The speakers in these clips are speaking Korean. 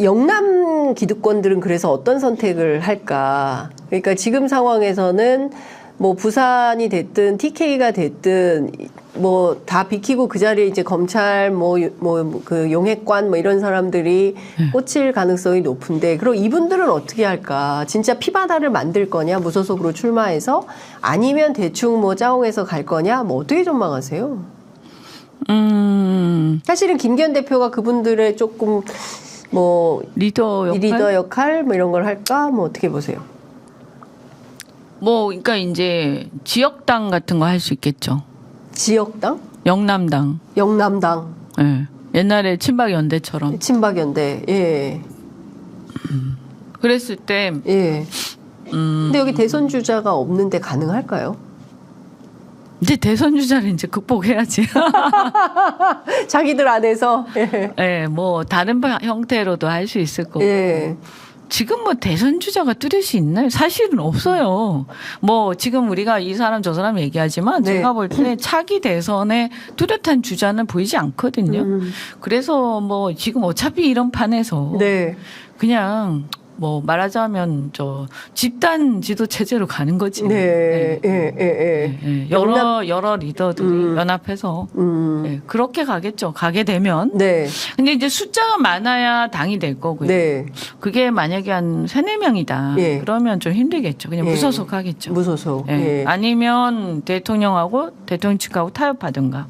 영남 기득권들은 그래서 어떤 선택을 할까? 그러니까 지금 상황에서는 뭐 부산이 됐든 TK가 됐든 뭐 다 비키고 그 자리에 이제 검찰 그 용해관 뭐 이런 사람들이 꽂힐 가능성이 높은데 그럼 이분들은 어떻게 할까? 진짜 피바다를 만들 거냐? 무소속으로 출마해서 아니면 대충 뭐 짜옹해서 갈 거냐? 뭐 어떻게 전망하세요? 사실은 김기현 대표가 그분들의 조금 뭐 리더 역할 뭐 이런 걸 할까? 뭐 어떻게 보세요? 뭐 그러니까 이제 지역당 같은 거 할 수 있겠죠. 지역당? 영남당. 영남당. 예. 옛날에 친박연대처럼. 친박연대. 예. 그랬을 때. 예. 근데 여기 대선 주자가 없는데 가능할까요? 이제 대선 주자를 이제 극복해야지. 자기들 안에서. 예. 예, 뭐 다른 형태로도 할 수 있을 거고. 예. 지금 뭐 대선 주자가 뚜렷이 있나요? 사실은 없어요. 뭐 지금 우리가 이 사람 저 사람 얘기하지만 네. 제가 볼 때 차기 대선에 뚜렷한 주자는 보이지 않거든요. 그래서 뭐 지금 어차피 이런 판에서 네. 그냥 뭐 말하자면 저 집단 지도 체제로 가는 거지. 네. 예. 여러 리더들이 연합해서 그렇게 가겠죠. 가게 되면. 네. 근데 이제 숫자가 많아야 당이 될 거고요. 네. 그게 만약에 한 3-4명이다. 예. 그러면 좀 힘들겠죠. 그냥 예. 무소속 하겠죠. 무소속. 예. 예. 아니면 대통령 측하고 타협하든가.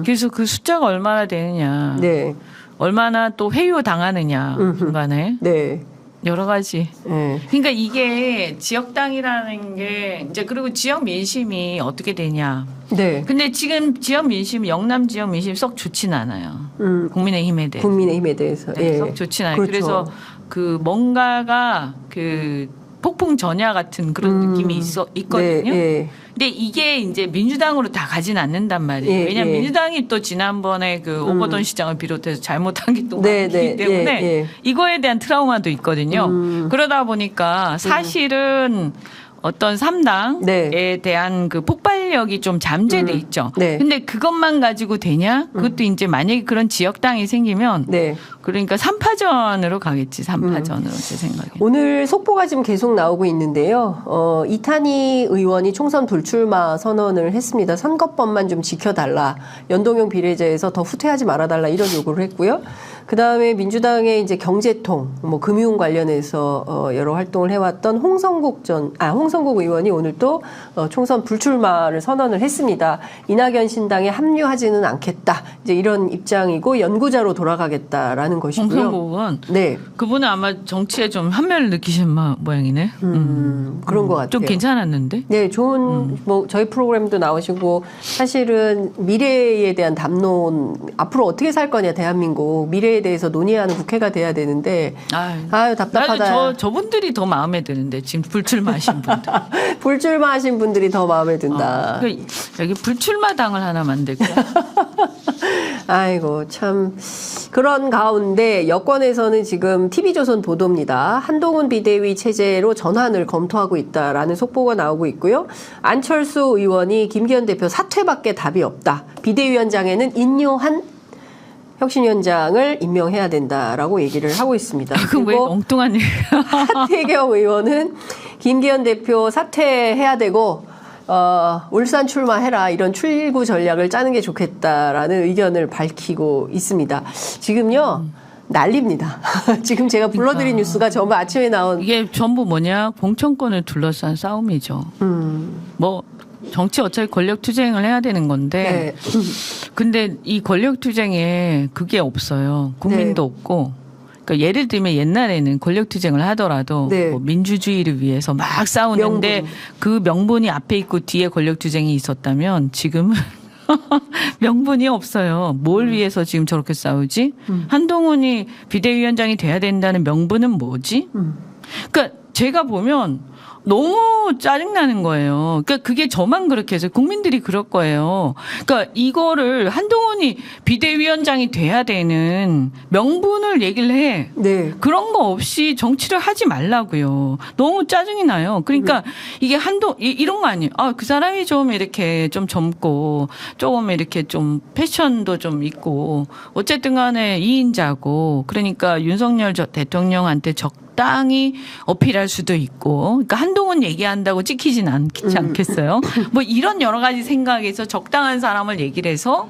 그래서 그 숫자가 얼마나 되느냐. 네. 얼마나 또 회유 당하느냐. 중간에. 네. 여러 가지. 예. 그러니까 이게 지역당이라는 게 이제 그리고 지역 민심이 어떻게 되냐. 네. 근데 지금 지역 민심, 영남 지역 민심 썩 좋진 않아요. 국민의힘에 대해. 국민의힘에 대해서. 네, 예. 썩 좋진 않아요. 그렇죠. 그래서 그 뭔가가 그 폭풍 전야 같은 그런 느낌이 있거든요. 네, 예. 근데 이게 이제 민주당으로 다 가진 않는단 말이에요. 예, 왜냐하면 예. 민주당이 또 지난번에 그 오거돈 시장을 비롯해서 잘못한 게 또 네, 많기 네, 때문에 예. 이거에 대한 트라우마도 있거든요. 그러다 보니까 사실은 어떤 3당에 네. 대한 그 폭발력이 좀 잠재돼 있죠. 네. 근데 그것만 가지고 되냐? 그것도 이제 만약에 그런 지역당이 생기면 네. 그러니까 3파전으로 가겠지. 3파전으로 제 생각에. 오늘 속보가 지금 계속 나오고 있는데요. 이탄희 의원이 총선 불출마 선언을 했습니다. 선거법만 좀 지켜달라. 연동형 비례제에서 더 후퇴하지 말아달라 이런 요구를 했고요. 그 다음에 민주당의 이제 경제통, 뭐 금융 관련해서 여러 활동을 해왔던 홍성국 의원이 오늘 또 총선 불출마를 선언을 했습니다. 이낙연 신당에 합류하지는 않겠다. 이제 이런 입장이고 연구자로 돌아가겠다라는 것이고요. 홍성국은 네. 그분은 아마 정치에 좀 한면을 느끼신 모양이네. 그런 것 같아요. 좀 괜찮았는데. 네, 좋은 뭐 저희 프로그램도 나오시고 사실은 미래에 대한 담론 앞으로 어떻게 살 거냐 대한민국 미래에 대해서 논의하는 국회가 돼야 되는데 아유 답답하다. 나도 저분들이 더 마음에 드는데 지금 불출마하신 분들. 불출마하신 분들이 더 마음에 든다. 여기 불출마당을 하나 만들까? 아이고 참 그런 가운데 여권에서는 지금 TV조선 보도입니다. 한동훈 비대위 체제로 전환을 검토하고 있다라는 속보가 나오고 있고요. 안철수 의원이 김기현 대표 사퇴밖에 답이 없다. 비대위원장에는 인요한 혁신위원장을 임명해야 된다라고 얘기를 하고 있습니다. 그럼 왜 엉뚱한 얘기야? 하태경 의원은 김기현 대표 사퇴해야 되고 울산 출마해라 이런 출구 전략을 짜는 게 좋겠다라는 의견을 밝히고 있습니다. 지금요 난립니다. 지금 제가 불러드린 뉴스가 전부 아침에 나온 이게 전부 뭐냐 공천권을 둘러싼 싸움이죠. 뭐 정치 어차피 권력 투쟁을 해야 되는 건데 네. 근데 이 권력 투쟁에 그게 없어요. 국민도 네. 없고. 그러니까 예를 들면 옛날에는 권력 투쟁을 하더라도 네. 뭐 민주주의를 위해서 막 싸우는데 명분. 그 명분이 앞에 있고 뒤에 권력 투쟁이 있었다면 지금은 명분이 없어요. 뭘 위해서 지금 저렇게 싸우지? 한동훈이 비대위원장이 돼야 된다는 명분은 뭐지? 그러니까 제가 보면 너무 짜증나는 거예요. 그러니까 그게 저만 그렇게 해서 국민들이 그럴 거예요. 그러니까 이거를 한동훈이 비대위원장이 돼야 되는 명분을 얘기를 해. 네. 그런 거 없이 정치를 하지 말라고요. 너무 짜증이 나요. 그러니까 이게 이런 거 아니에요. 아, 그 사람이 좀 이렇게 좀 젊고 조금 이렇게 좀 패션도 좀 있고 어쨌든 간에 2인자고 그러니까 윤석열 대통령한테 적당히 어필할 수도 있고 그러니까 한동훈 얘기한다고 찍히진 않지 않겠어요? 뭐 이런 여러 가지 생각에서 적당한 사람을 얘기를 해서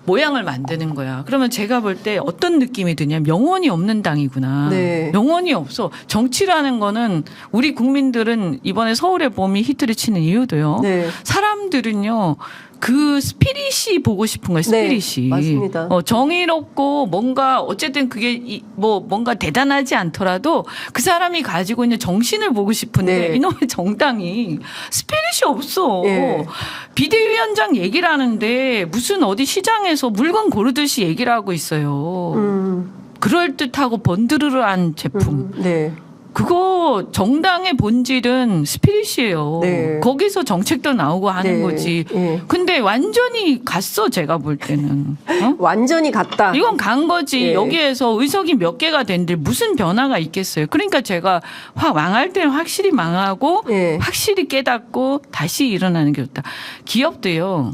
모양을 만드는 거야. 그러면 제가 볼 때 어떤 느낌이 드냐면 영혼이 없는 당이구나. 네. 영혼이 없어. 정치라는 거는 우리 국민들은 이번에 서울의 봄이 히트를 치는 이유도요. 네. 사람들은요. 그 스피릿이 보고 싶은 거예요. 스피릿이. 네, 맞습니다. 정의롭고 뭔가 어쨌든 그게 뭔가 대단하지 않더라도 그 사람이 가지고 있는 정신을 보고 싶은데 네. 이놈의 정당이 스피릿이 없어. 네. 비대위원장 얘기를 하는데 무슨 어디 시장에서 물건 고르듯이 얘기를 하고 있어요. 그럴듯하고 번드르르한 제품. 네. 그거 정당의 본질은 스피릿이에요. 네. 거기서 정책도 나오고 하는 네. 거지. 네. 근데 완전히 갔어 제가 볼 때는. 어? 완전히 같다. 이건 간 거지. 네. 여기에서 의석이 몇 개가 된들 무슨 변화가 있겠어요. 그러니까 제가 망할 때는 확실히 망하고 네. 확실히 깨닫고 다시 일어나는 게 좋다. 기업도요.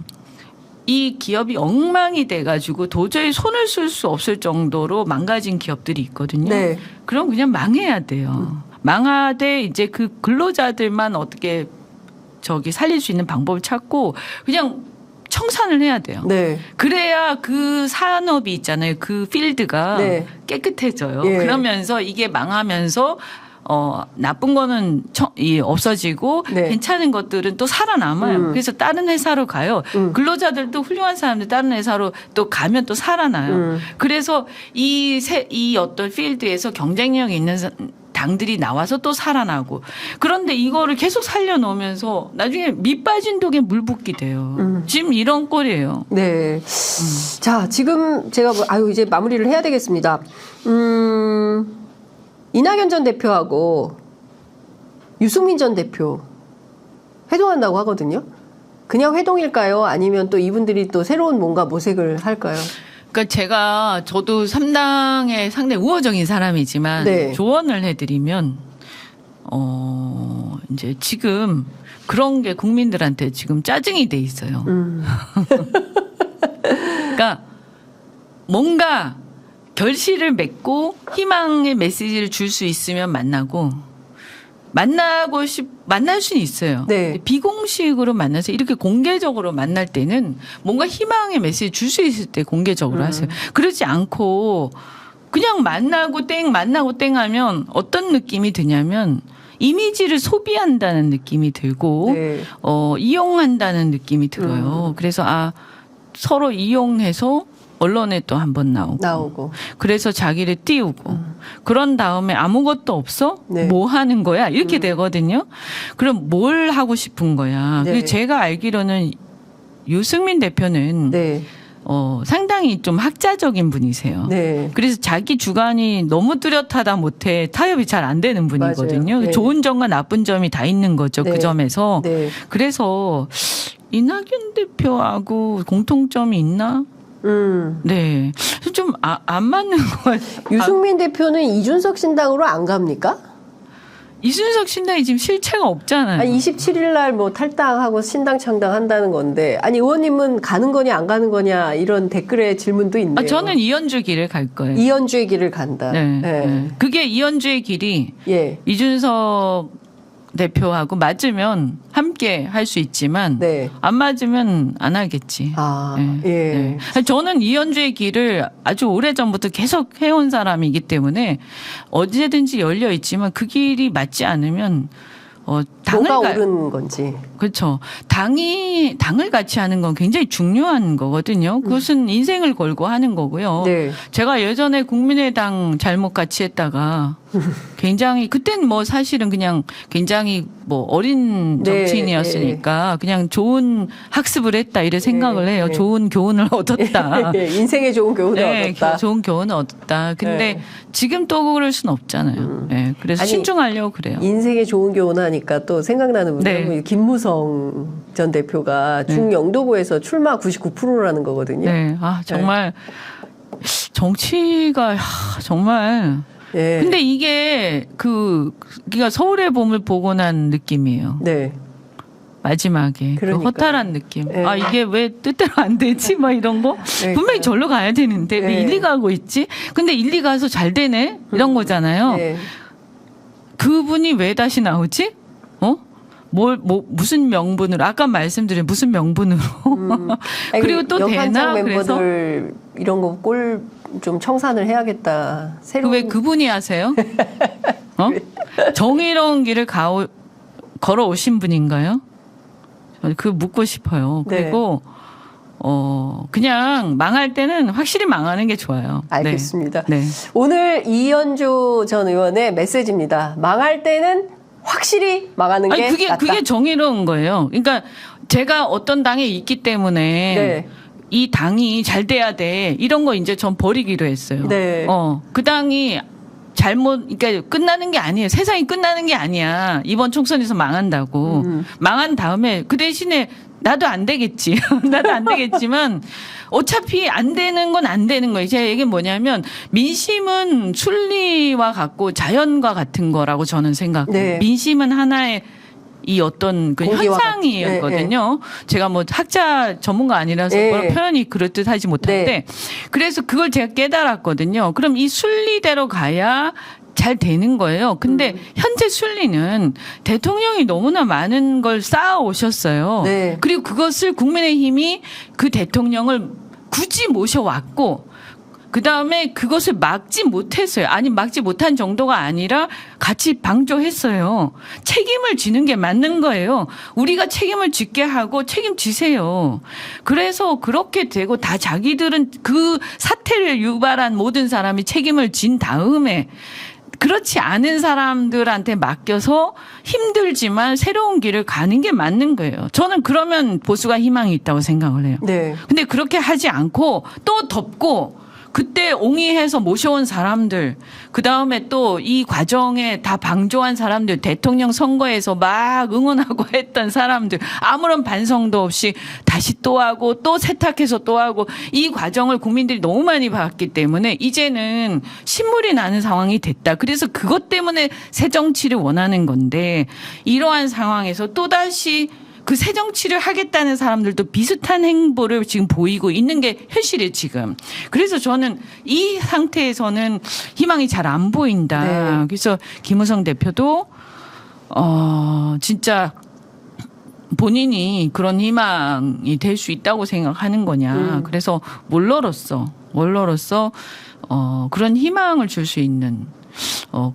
이 기업이 엉망이 돼가지고 도저히 손을 쓸 수 없을 정도로 망가진 기업들이 있거든요. 네. 그럼 그냥 망해야 돼요. 망하되 이제 그 근로자들만 어떻게 살릴 수 있는 방법을 찾고 그냥 청산을 해야 돼요. 네. 그래야 그 산업이 있잖아요. 그 필드가 네. 깨끗해져요. 예. 그러면서 이게 망하면서 나쁜 거는 없어지고 네. 괜찮은 것들은 또 살아남아요. 그래서 다른 회사로 가요. 근로자들도 훌륭한 사람들 다른 회사로 또 가면 또 살아나요. 그래서 이 어떤 필드에서 경쟁력 있는 당들이 나와서 또 살아나고 그런데 이거를 계속 살려놓으면서 나중에 밑 빠진 독에 물 붓기 돼요. 지금 이런 꼴이에요. 네. 자, 지금 제가 이제 마무리를 해야 되겠습니다. 이낙연 전 대표하고 유승민 전 대표 회동한다고 하거든요. 그냥 회동일까요? 아니면 또 이분들이 또 새로운 뭔가 모색을 할까요? 그러니까 저도 3당에 상당히 우호적인 사람이지만 네. 조언을 해드리면 이제 지금 그런 게 국민들한테 지금 짜증이 돼 있어요. 그러니까 뭔가 결실을 맺고 희망의 메시지를 줄 수 있으면 만날 수는 있어요. 네. 비공식으로 만나서 이렇게 공개적으로 만날 때는 뭔가 희망의 메시지 줄 수 있을 때 공개적으로 하세요. 그러지 않고 그냥 만나고 땡 하면 어떤 느낌이 드냐면 이미지를 소비한다는 느낌이 들고 네. 이용한다는 느낌이 들어요. 그래서 서로 이용해서 언론에 또 한 번 나오고 그래서 자기를 띄우고 그런 다음에 아무것도 없어? 네. 뭐 하는 거야? 이렇게 되거든요. 그럼 뭘 하고 싶은 거야? 네. 그리고 제가 알기로는 유승민 대표는 네. 상당히 좀 학자적인 분이세요. 네. 그래서 자기 주관이 너무 뚜렷하다 못해 타협이 잘 안 되는 분이거든요. 맞아요. 네. 좋은 점과 나쁜 점이 다 있는 거죠. 네. 그 점에서. 네. 그래서 이낙연 대표하고 공통점이 있나? 네. 좀 안 맞는 것 같아요. 유승민 대표는 이준석 신당으로 안 갑니까? 이준석 신당이 지금 실체가 없잖아요. 27일 날 뭐 탈당하고 신당 창당한다는 건데 의원님은 가는 거냐 안 가는 거냐 이런 댓글에 질문도 있네요. 저는 이현주 길을 갈 거예요. 이현주의 길을 간다. 네. 네. 네. 그게 이현주의 길이 예. 이준석 대표하고 맞으면 함께 할 수 있지만 네. 안 맞으면 안 하겠지. 예. 저는 이현주의 길을 아주 오래전부터 계속 해온 사람이기 때문에 언제든지 열려 있지만 그 길이 맞지 않으면 뭐가 가- 옳은 건지. 그렇죠. 당을 같이 하는 건 굉장히 중요한 거거든요. 그것은 인생을 걸고 하는 거고요. 네. 제가 예전에 국민의당 잘못 같이 했다가 굉장히 그때는 뭐 사실은 그냥 굉장히 뭐 어린 네, 정치인이었으니까 그냥 좋은 학습을 했다 이래 생각을 해요. 네. 좋은 교훈을 얻었다. 인생에 좋은 교훈을 네, 얻었다. 좋은 교훈을 얻었다. 근데 네. 지금 또 그럴 수는 없잖아요. 네, 그래서 아니, 신중하려고 그래요. 인생에 좋은 교훈 하니까 또 생각나는 분이 네. 김무성 전 대표가 중영도구에서 출마 99%라는 거거든요. 네, 아 정말 정치가 정말. 네. 근데 이게 그러니까 서울의 봄을 보고 난 느낌이에요. 네. 마지막에 그 그러니까요. 허탈한 느낌. 네. 아 이게 왜 뜻대로 안 되지? 막 이런 거. 분명히 절로 가야 되는데 왜 네. 1, 2 가고 있지? 근데 1, 2 가서 잘 되네? 이런 거잖아요. 네. 그분이 왜 다시 나오지? 무슨 명분으로? 아까 말씀드린 무슨 명분으로? 아니, 그리고 또 역한장 되나? 그래서 멤버들 이런 거 꼴 좀 청산을 해야겠다. 새로운 왜 그분이 하세요? 정의로운 길을 걸어오신 분인가요? 그 묻고 싶어요. 네. 그리고 그냥 망할 때는 확실히 망하는 게 좋아요. 알겠습니다. 네. 오늘 이현주 전 의원의 메시지입니다. 망할 때는 확실히 망하는 게 아니 낫다. 그게 정의로운 거예요. 그러니까 제가 어떤 당에 있기 때문에 네. 이 당이 잘 돼야 돼. 이런 거 이제 전 버리기로 했어요. 네. 그 당이 그러니까 끝나는 게 아니에요. 세상이 끝나는 게 아니야. 이번 총선에서 망한다고. 망한 다음에 그 대신에 나도 안 되겠지. 나도 안 되겠지만 어차피 안 되는 건 안 되는 거예요. 제 얘기는 뭐냐면 민심은 순리와 같고 자연과 같은 거라고 저는 생각해요. 네. 민심은 하나의 이 어떤 그 공기와 현상이었거든요. 제가 뭐 학자 전문가 아니라서 네. 뭐라 표현이 그럴듯하지 못한데 네. 그래서 그걸 제가 깨달았거든요. 그럼 이 순리대로 가야 잘 되는 거예요. 근데 현재 순리는 대통령이 너무나 많은 걸 쌓아 오셨어요. 네. 그리고 그것을 국민의힘이 그 대통령을 굳이 모셔왔고 그 다음에 그것을 막지 못했어요. 아니, 막지 못한 정도가 아니라 같이 방조했어요. 책임을 지는 게 맞는 거예요. 우리가 책임을 짓게 하고 책임지세요. 그래서 그렇게 되고 다 자기들은 그 사태를 유발한 모든 사람이 책임을 진 다음에 그렇지 않은 사람들한테 맡겨서 힘들지만 새로운 길을 가는 게 맞는 거예요. 저는 그러면 보수가 희망이 있다고 생각을 해요. 네. 근데 그렇게 하지 않고 또 덮고 그때 옹이해서 모셔온 사람들, 그 다음에 또 이 과정에 다 방조한 사람들, 대통령 선거에서 막 응원하고 했던 사람들, 아무런 반성도 없이 다시 또 하고 또 세탁해서 또 하고 이 과정을 국민들이 너무 많이 봤기 때문에 이제는 신물이 나는 상황이 됐다. 그래서 그것 때문에 새 정치를 원하는 건데 이러한 상황에서 또다시 그 새 정치를 하겠다는 사람들도 비슷한 행보를 지금 보이고 있는 게 현실이에요, 지금. 그래서 저는 이 상태에서는 희망이 잘 안 보인다. 네. 그래서 김우성 대표도, 진짜 본인이 그런 희망이 될 수 있다고 생각하는 거냐. 그래서 원로로서, 그런 희망을 줄 수 있는,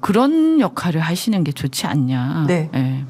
그런 역할을 하시는 게 좋지 않냐. 네. 예.